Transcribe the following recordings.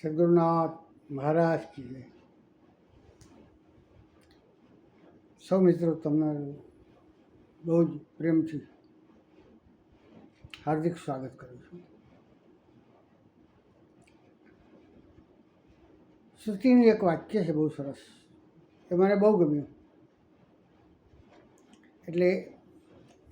સદગુરુનાથ મહારાજ કી જય। સૌ મિત્રો તમને બહુ જ પ્રેમથી હાર્દિક સ્વાગત કરું છું। શ્રુતિનું એક વાક્ય છે બહુ સરસ, એ મને બહુ ગમ્યું, એટલે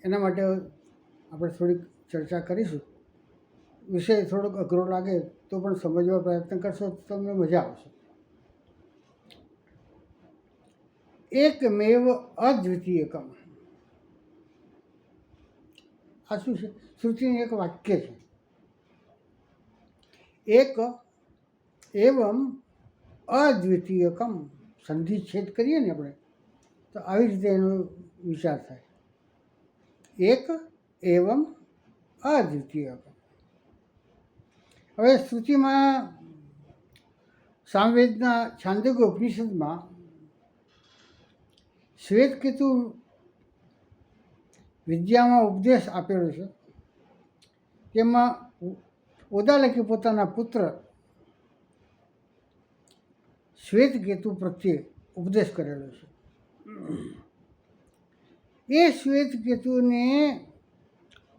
એના માટે આપણે થોડીક ચર્ચા કરીશું। વિષય થોડોક અઘરો લાગે તો પણ સમજવા પ્રયત્ન કરશો તો તમને મજા આવશે। એકમેવ અદ્વિતીયકમ, આ શું છે? શ્રુતિનું એક વાક્ય છે। એક એવમ અદ્વિતીયકમ, સંધિ છેદ કરીએ ને આપણે તો આવી રીતે એનો વિચાર થાય। એક એવમ અદ્વિતીયકમ। હવે શ્રુતિમાં સામવેદના છાંદોગ્ય ઉપનિષદમાં શ્વેતકેતુ વિદ્યામાં ઉપદેશ આપેલો છે, જેમાં ઉદાલકે પોતાના પુત્ર શ્વેતકેતુ પ્રત્યે ઉપદેશ કરેલો છે। એ શ્વેતકેતુને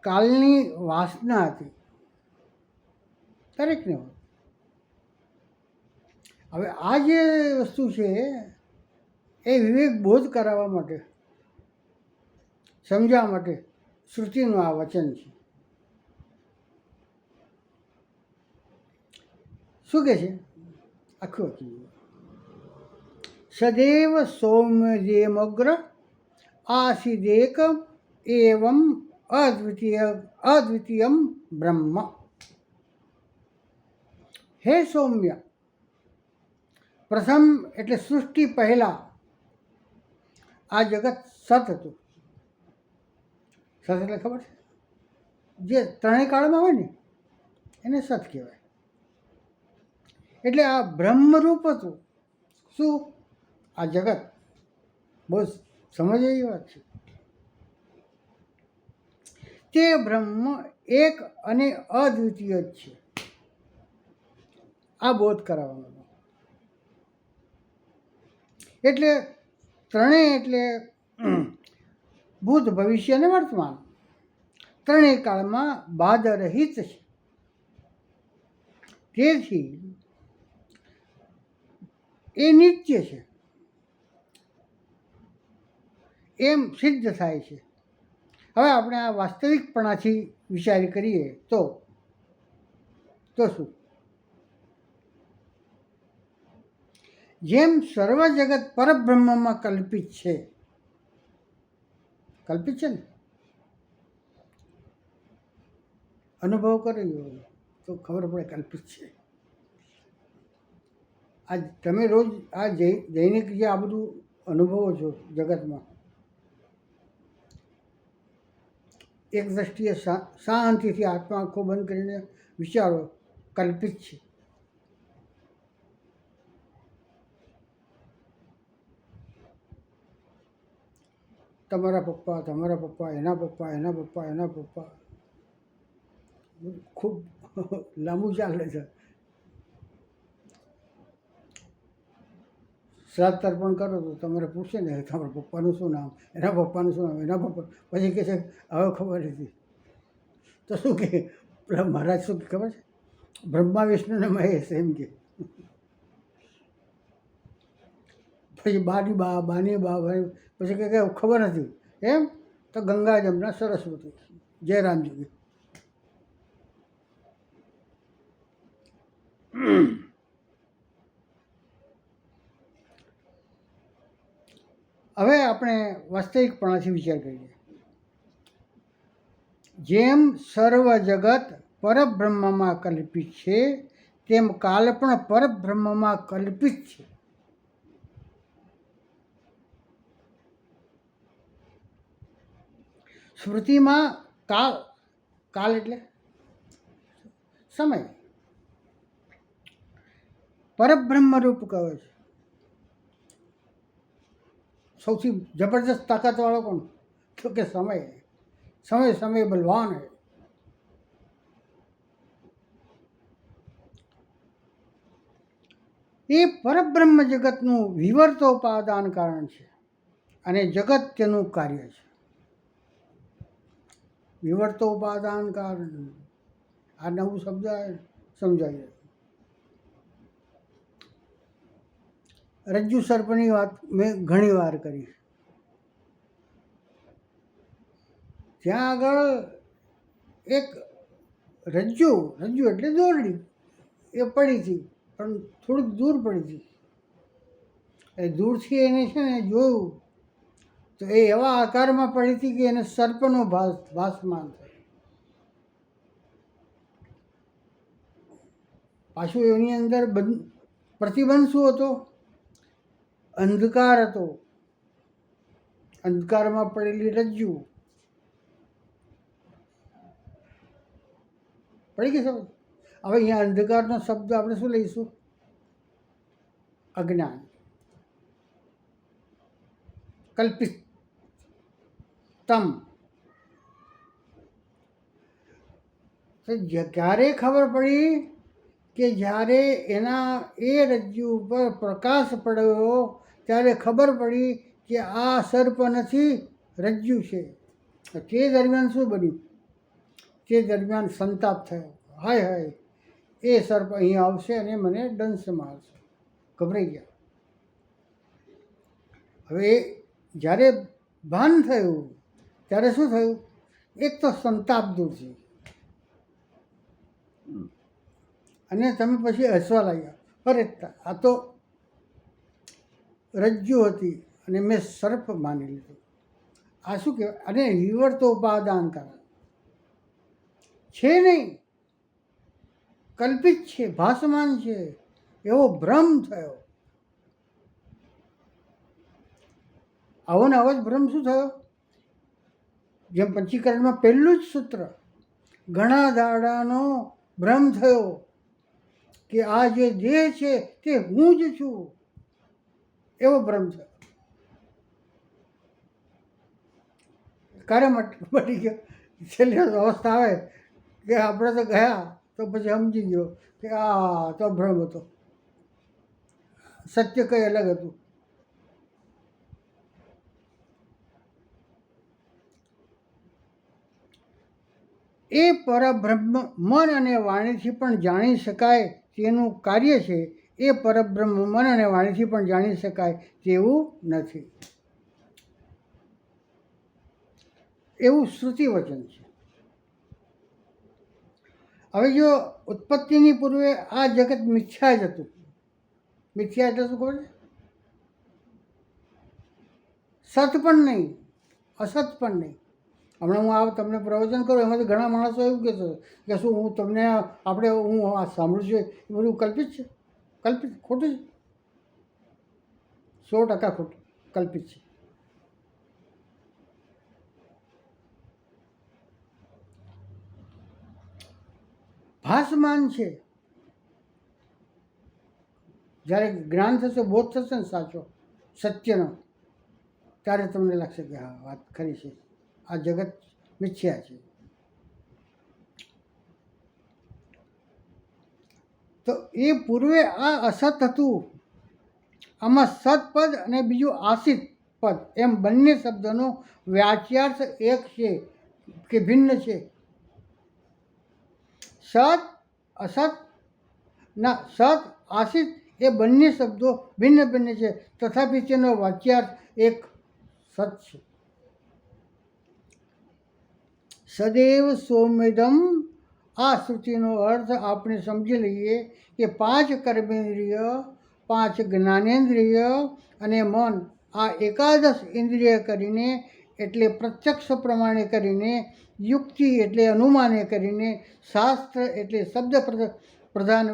કાલની વાસના હતી, દરેકને હોય। હવે આ જે વસ્તુ છે એ વિવેક બોધ કરાવવા માટે, સમજાવવા માટે શ્રુતિનું આ વચન છે। શું કહે છે? આખું વચન: સદૈવ સૌમ્યદેમગ્ર આસીદેક એવમ અદ્વિતીયમ બ્રહ્મ। હે સૌમ્ય, પ્રથમ એટલે સૃષ્ટિ પહેલાં આ જગત સત હતું। સત એટલે ખબર છે? જે ત્રણેય કાળમાં હોય ને એને સત કહેવાય। એટલે આ બ્રહ્મરૂપ હતું। શું? આ જગત। બહુ સમજ એવી વાત છે। તે બ્રહ્મ એક અને અદ્વિતીય જ છે, આ બોધ કરાવવાનો। એટલે ત્રણેય એટલે ભૂત, ભવિષ્ય અને વર્તમાન, ત્રણેય કાળમાં બાધરહિત છે। તેથી એ નિત્ય છે એમ સિદ્ધ થાય છે। હવે આપણે આ વાસ્તવિકપણાથી વિચાર કરીએ તો શું? જેમ સર્વ જગત પરબ્રહ્મમાં કલ્પિત છે, કલ્પિત છે ને, અનુભવ કર્યો તો ખબર પડે કલ્પિત છે। આ તમે રોજ આ દૈનિક જે આ બધું અનુભવો છો જગતમાં, એક દ્રષ્ટિએ શાંતિથી આત્મા આંખો બંધ કરીને વિચારો, કલ્પિત છે। તમારા પપ્પા, તમારા પપ્પા, એના પપ્પા, એના પપ્પા, એના પપ્પા, ખૂબ લાંબુ ચાલે છે। શ્રાદ્ધ તર્પણ કરો તો તમારે પૂછે ને તમારા પપ્પાનું શું નામ, એના પપ્પાનું શું નામ, એના પપ્પા, પછી કહે છે હવે ખબર નથી તો શું કહે પેલા મહારાજ? શું ખબર છે? બ્રહ્મા વિષ્ણુ ને મહેશ એમ કે। પછી બાની બા, બાની બા, પછી કહે ખબર નથી એમ તો ગંગા જમના સરસ્વતી, જયરામજી। હવે આપણે વાસ્તવિકપણાથી વિચાર કરીએ। જેમ સર્વ જગત પરબ્રહ્મમાં કલ્પિત છે, તેમ કાલ પણ પરબ્રહ્મમાં કલ્પિત છે। સ્મૃતિમાં કાલ, કાલ એટલે સમય, પરબ્રહ્મ રૂપ કહે છે। સૌથી જબરદસ્ત તાકાતવાળો કોણ? તો કે સમય। समय समय बलवान है। એ પરબ્રહ્મ જગતનું વિવર્તોપાદાન કારણ છે અને જગત તેનું કાર્ય છે. વિવર્તોપાદાન કારણ, આ નવું શબ્દ સમજાય. રજ્જુ સર્પની વાત મેં ઘણી વાર કરી. ત્યાં આગળ એક રજ્જુ એટલે દોરડી, એ પડી હતી, પણ થોડીક દૂર પડી હતી. એ દૂરથી એને છે ને જોયું તો એ એવા આકારમાં પડી હતી કે એને સર્પનો ભાસમાન થયો. પાછું એની અંદર પ્રતિબંધ શું હતો? અંધકાર હતો. અંધકારમાં પડેલી રજ્જુ પડી ગઈ. સમજ? હવે અહીંયા અંધકારનો શબ્દ આપણે શું લઈશું? અજ્ઞાન, કલ્પિત, તમ. ક્યારે ખબર પડી કે જ્યારે એના એ રજ્જુ ઉપર પ્રકાશ પડ્યો ત્યારે ખબર પડી કે આ સર્પ નથી, રજ્જુ છે. તે દરમિયાન શું બન્યું? તે દરમિયાન સંતાપ થયો. હાય હાય, એ સર્પ અહીંયા આવશે અને મને દંશ મારશે. ગભરાઈ ગયા. હવે જ્યારે ભાન થયું ત્યારે શું થયું? એક તો સંતાપ દૂર છે અને તમે પછી હસવા લાગ્યા. અરે આ તો રજ્જુ હતી અને મેં સર્પ માની લીધું. આ શું કહેવાય? અને વિવર્તોપાદાન કારણ છે નહીં, કલ્પિત છે, ભાસમાન છે, એવો ભ્રમ થયો. આવો ને આવો જ ભ્રમ શું થયો? જેમ પંચીકરણમાં પહેલું જ સૂત્ર, ઘણા દાડાનો ભ્રમ થયો કે આ જે દેહ છે તે હું જ છું, એવો ભ્રમ થયો. કાર્ય મટી ગયો. છેલ્લી અવસ્થા આવે કે આપણે તો ગયા, તો પછી સમજી ગયો કે આ તો ભ્રમ હતો, સત્ય કંઈ અલગ હતું. એ પરબ્રહ્મ મન અને વાણીથી પણ જાણી શકાય તેનું કાર્ય છે. એ પરબ્રહ્મ મન અને વાણીથી પણ જાણી શકાય તેવું નથી, એવું શ્રુતિ વચન છે. હવે જો ઉત્પત્તિની પૂર્વે આ જગત મિથ્યા જ હતું. મિથ્યા એટલે શું ખબર છે? સત પણ નહીં, અસત પણ નહીં. હમણાં હું આ તમને પ્રવચન કરું, એમાંથી ઘણા માણસો એવું કહેશે કે શું હું તમને હું આ સાંભળું છું એ બધું કલ્પિત છે? કલ્પિત, ખોટું છે. 100% ખોટું, કલ્પિત છે. ભાસમાન છે. જ્યારે જ્ઞાન થશે, બોધ થશે ને સાચો સત્યનો, ત્યારે તમને લાગશે કે હા, વાત ખરી છે, આ જગત મિથ્યા છે. તો એ પૂર્વે આ અસત હતું. આમાં સતપદ અને બીજું આસિત પદ એમ બંને શબ્દનો વાચ્યાર્થ એક છે કે ભિન્ન છે? સત, અસત ના સત, આસિત એ બંને શબ્દો ભિન્ન ભિન્ન છે, તથાપિ તેનો વાચ્યાર્થ એક સત છે. સદૈવ સૌમ્યદમ. આ શ્રુતિનો અર્થ આપણે સમજી લઈએ કે 5 કર્મેન્દ્રિય, 5 જ્ઞાનેન્દ્રિય અને મન, આ એકાદશ ઇન્દ્રિય કરીને, એટલે પ્રત્યક્ષ પ્રમાણે કરીને, યુક્તિ એટલે અનુમાને કરીને, શાસ્ત્ર એટલે શબ્દ પ્રધાન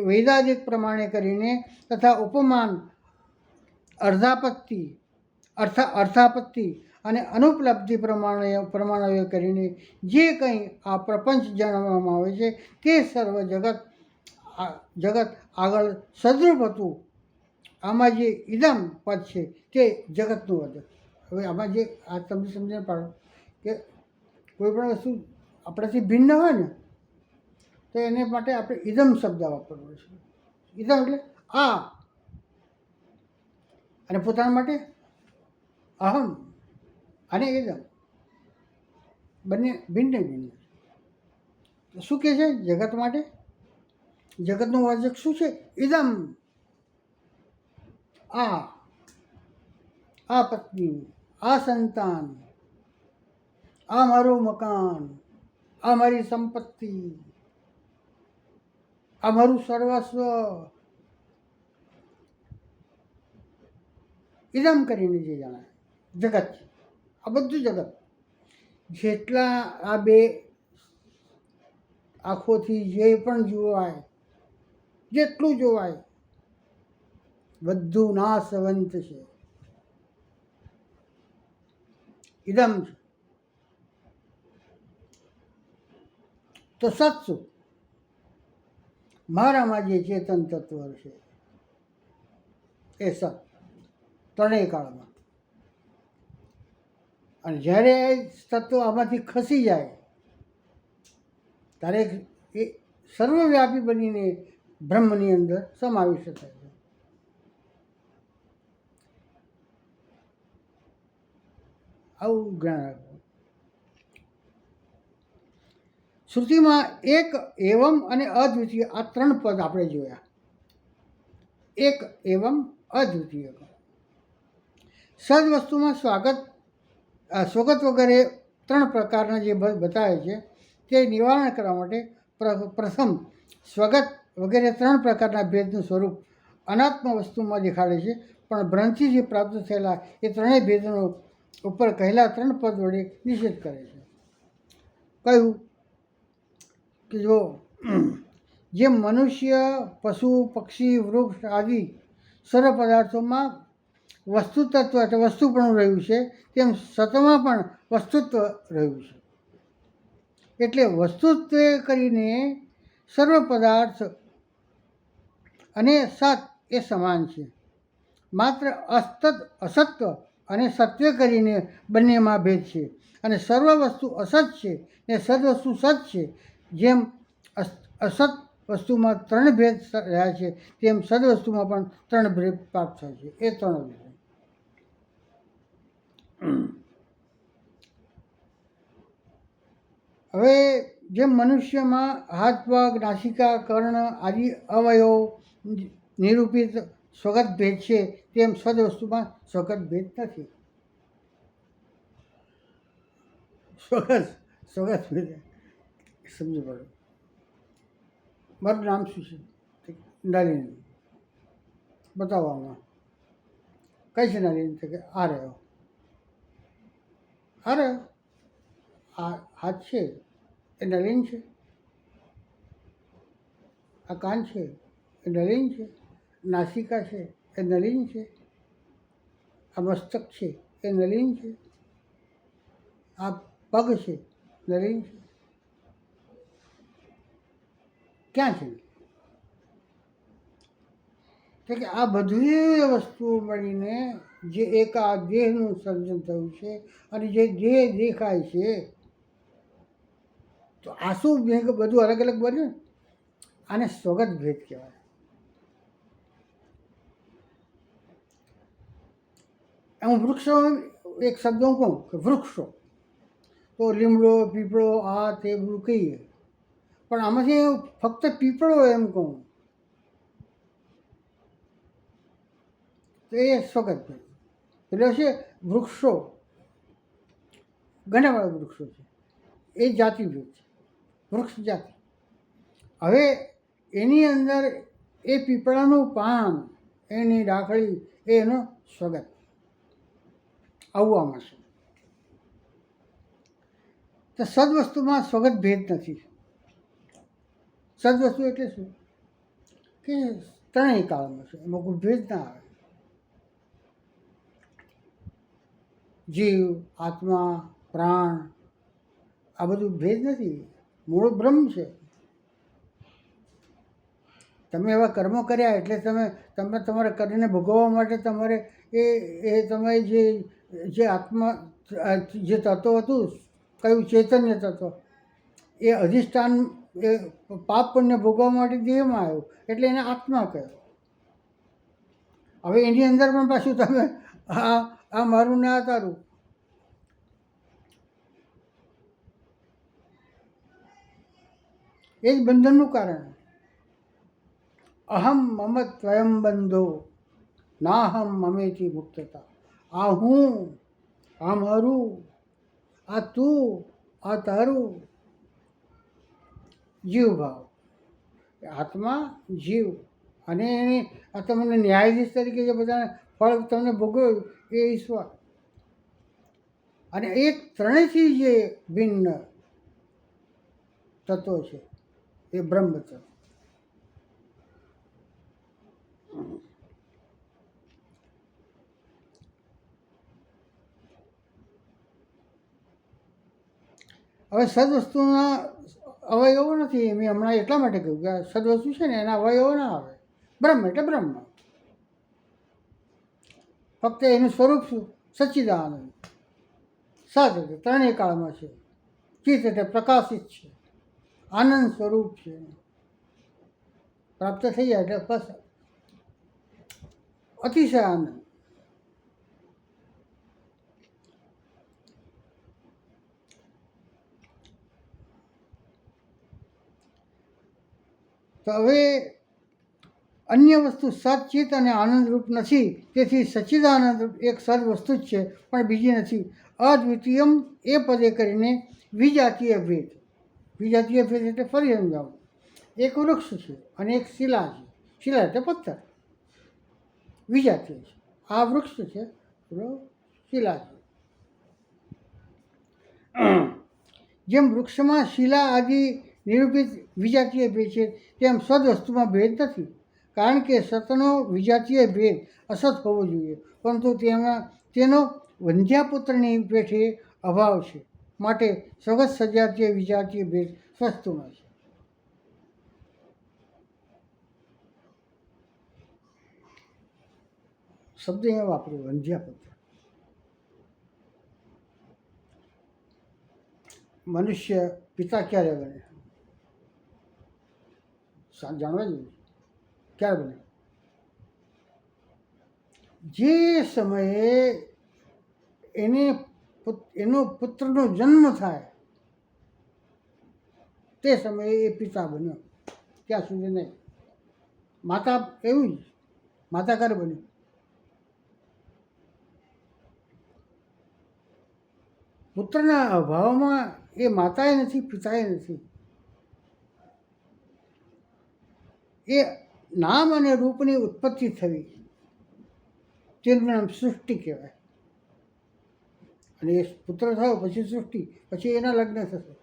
વૈદાદિક પ્રમાણે કરીને, તથા ઉપમાન, અર્થાપત્તિ અને અનુપલબ્ધિ પ્રમાણોએ કરીને જે કંઈ આ પ્રપંચ જાણવામાં આવે છે તે સર્વ જગત આગળ સદરૂપ હતું. આમાં જે ઇદમ પદ છે તે જગતનું પદ. હવે આમાં જે આ તમે સમજણ પાડો કે કોઈ પણ વસ્તુ આપણાથી ભિન્ન હોય ને, તો એને માટે આપણે ઇદમ શબ્દ વાપરવો છે. ઇદમ એટલે આ અને પોતાના માટે અહમ અને ઇદમ બંને ભિન્ન ભિન્ન. શું કહે છે જગત માટે? જગતનું વાચક શું છે? ઇદમ. આ પત્ની, આ સંતાન, આ મારું મકાન, આ મારી સંપત્તિ, આ મારું સર્વસ્વ, ઇદમ કરીને જે જાણે જગત છે. આ બધું જગત જેટલા આ બે આંખોથી જે પણ જોવાય, જેટલું જોવાય બધું નાશવંત છે. ઇદમ છે. તો સત્સુ મારામાં જે ચેતન તત્વ છે એ સત ત્રણેય કાળમાં. અને જ્યારે તત્વ આમાંથી ખસી જાય ત્યારે એ સર્વવ્યાપી બનીને બ્રહ્મની અંદર સમાવિષ્ટ થાય છે. આવું જ્ઞાન રાખવું. શ્રુતિમાં એક, એવમ અને અદ્વિતીય આ ત્રણ પદ આપણે જોયા. એક, એવમ, અદ્વિતીય. સદવસ્તુમાં સ્વગત વગેરે ત્રણ પ્રકારના જે બતાવે છે તે નિવારણ કરવા માટે પ્રથમ સ્વગત વગેરે ત્રણ પ્રકારના ભેદનું સ્વરૂપ અનાત્મ વસ્તુમાં દેખાડે છે, પણ ભ્રમથી પ્રાપ્ત થયેલા એ ત્રણેય ભેદનો ઉપર કહેલા ત્રણ પદ વડે નિષેધ કરે છે. કહ્યું કે જો જેમ મનુષ્ય, પશુ, પક્ષી, વૃક્ષ આદિ સર્વ પદાર્થોમાં વસ્તુતત્વ એટલે વસ્તુપણું રહ્યું છે, તેમ સતમાં પણ વસ્તુત્વ રહ્યું છે. એટલે વસ્તુત્વ કરીને સર્વ પદાર્થ અને સત એ સમાન છે. માત્ર અસત્વ અને સત્ય કરીને બંનેમાં ભેદ છે. અને સર્વ વસ્તુ અસત છે ને સદવસ્તુ સત છે. જેમ અસત વસ્તુમાં ત્રણ ભેદ રહ્યા છે, તેમ સદવસ્તુમાં પણ ત્રણ ભેદ પ્રાપ્ત થાય છે. એ ત્રણ ભેદ. હવે જેમ મનુષ્યમાં હાથ, પગ, નાસિકા, કર્ણ આદિ અવયવ નિરૂપિત સ્વગત ભેદ છે, તેમ સદવસ્તુમાં સ્વગત ભેદ નથી. સ્વગત ભેદ સમજ પડે. મારું નામ શું છે? નલિની. બતાવવામાં કઈ છે નલિની? કે આ રહ્યો, આ રહ્યો, આ હાથ છે એ નલિન છે, આ કાન છે એ નલિન છે, નાસિકા છે એ નલિન છે, આ મસ્તક છે એ નલિન છે, આ પગ છે નલિન છે. ક્યાં છે? કે આ બધી વસ્તુઓ મળીને જે એક આ દેહનું સર્જન થયું છે અને જે દેહ દેખાય છે, તો આ શું બધું અલગ અલગ બન્યું? આને સ્વગત ભેદ કહેવાય. હું વૃક્ષો એક શબ્દ હું કહું કે વૃક્ષો તો લીમડો, પીપળો, આ તે બધું કહીએ, પણ આમાંથી ફક્ત પીપળો એમ કહું તો એ સ્વગત ભેદ. એટલે છે વૃક્ષો, ઘણા બધા વૃક્ષો છે, એ જાતિ ભેદ છે, વૃક્ષ જાતિ. હવે એની અંદર એ પીપળાનું પાન, એની ડાકળી, એનો સ્વગત. આવું આમાં છે. તો સદવસ્તુમાં સ્વગત ભેદ નથી. સદવસ્તુ એટલે શું? કે ત્રણેય કાળમાં છે, એમાં કોઈ ભેદ ના આવે. જીવ, આત્મા, પ્રાણ, આ બધું ભેદ નથી, મૂળ બ્રહ્મ છે. તમે એવા કર્મો કર્યા એટલે તમે તમારા કર્મને ભોગવવા માટે તમારે એ તમે જે આત્મા જે તત્વ હતું, કયું ચૈતન્ય તત્વ, એ અધિષ્ઠાન એ પાપ પુણ્ય ભોગવવા માટે દેહમાં આવ્યું એટલે એને આત્મા કહ્યો. હવે એની અંદર પણ પાછું તમે આ મારું ને આ તારું, એ જ બંધનનું કારણ. અહમ મમ ત્વયં બંધો નાહમ મમેથી મુક્તતા. આ હું, આ મારું, આ તું, આ તારું, જીવ ભાવ, આત્મા જીવ. અને એને આ તમને ન્યાયાધીશ તરીકે જે બધાને ફળ તમને ભોગવ્યું એ ઈશ્વર. અને એ ત્રણેયથી જે ભિન્ન તત્વો છે એ બ્રહ્મ તત્વ. હવે સદવસ્તુના અવયવો નથી. મેં હમણાં એટલા માટે કહ્યું કે સદવસ્તુ છે ને એના અવયવો ના આવે. બ્રહ્મ એટલે બ્રહ્મ, ફક્ત એનું સ્વરૂપ શું? સચ્ચિદાનંદ. સદ એટલે ત્રણેય કાળમાં છે, ચિત્ત એટલે પ્રકાશિત છે, આનંદ સ્વરૂપ છે. પ્રાપ્ત થઈ જાય એટલે બસ અતિશય આનંદ. તો હવે અન્ય વસ્તુ સચિત અને આનંદરૂપ નથી, તેથી સચ્ચિદાનંદ એક સદ વસ્તુ જ છે, પણ બીજી નથી. અદ્વિતીયમ એ પદે કરીને વિજાતીય ભેદ. વિજાતીય ભેદ એટલે ફરી સમજાવું. એક વૃક્ષ છે અને એક શિલા છે. શિલા એટલે પથ્થર, વિજાતીય છે. આ વૃક્ષ છે, પેલો શિલા છે. જેમ વૃક્ષમાં શિલા આદિ નિરૂપિત વિજાતીય ભેદ છે, તેમ સદવસ્તુમાં ભેદ નથી. કારણ કે સતનો વિજાતીય ભેદ અસત હોવો જોઈએ, પરંતુ તેનો વંધ્યાપુત્રની પેઠે અભાવ છે. માટે સગત સજાતીય વિજાતીય ભેદ વસ્તુમાં છે. શબ્દ અહીંયા વાપર્યો, વંધ્યાપુત્ર. મનુષ્ય પિતા ક્યારે બને? જાણવા જેવું ક્યારે બને? જે સમયે એનો પુત્રનો જન્મ થાય તે સમયે એ પિતા બન્યો, ત્યાં સુધી નહીં. માતા એવું જ, માતા ક્યારે બની? પુત્રના અભાવમાં એ માતાએ નથી, પિતાએ નથી. એ નામ અને રૂપની ઉત્પત્તિ થવી, તેનું નામ સૃષ્ટિ કહેવાય. અને એ પુત્ર થયો પછી સૃષ્ટિ, પછી એના લગ્ન થશે.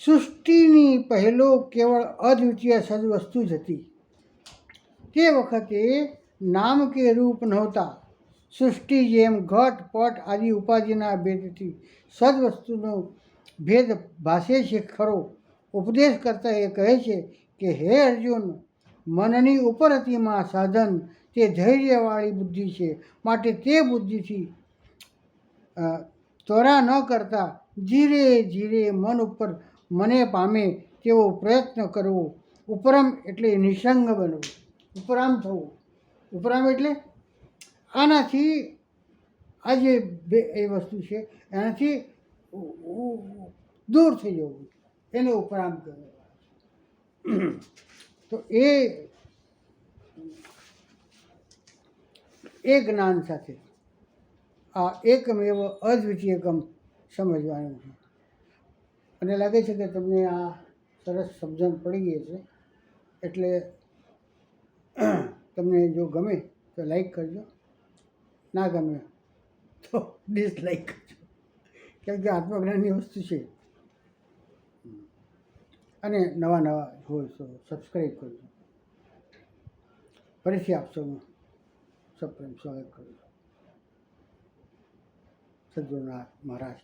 સૃષ્ટિની પહેલો કેવળ અદ્વિતીય સદવસ્તુ જ હતી. તે વખતે નામ કે રૂપ નહોતા. સૃષ્ટિ જેમ ઘટ પટ આદિ ઉપાધિના ભેદથી સદવસ્તુનો ભેદ ભાસે છે ખરો. ઉપદેશ કરતા એ કહે છે કે હે અર્જુન, મનની ઉપરતીમાં સાધન તે ધૈર્યવાળી બુદ્ધિ છે. માટે તે બુદ્ધિથી ત્વરા ન કરતા ધીરે ધીરે મન ઉપર મને પામે તેવો પ્રયત્ન કરવો. ઉપરમ એટલે નિસંગ બનવું, ઉપરામ થવું. ઉપરામ એટલે આનાથી આ જે એ વસ્તુ છે એનાથી દૂર થઈ જવું, એને ઉપરામ કહેવાય. તો એ જ્ઞાન સાથે આ એકમેવ અદ્વિતીયકમ સમજવાનું છે. અને લાગે છે કે તમને આ સરસ સમજણ પડી ગઈ છે. એટલે તમને જો ગમે તો લાઈક કરજો, ના ગમે તો ડિસલાઈક કરજો, કેમ કે આત્મજ્ઞાનની વસ્તુ છે. અને નવા હોય તો સબસ્ક્રાઈબ કરજો. ફરીથી આપ સૌનું સપ્રેમ સ્વાગત કરું છું. સદગુરુનાથ મહારાજ.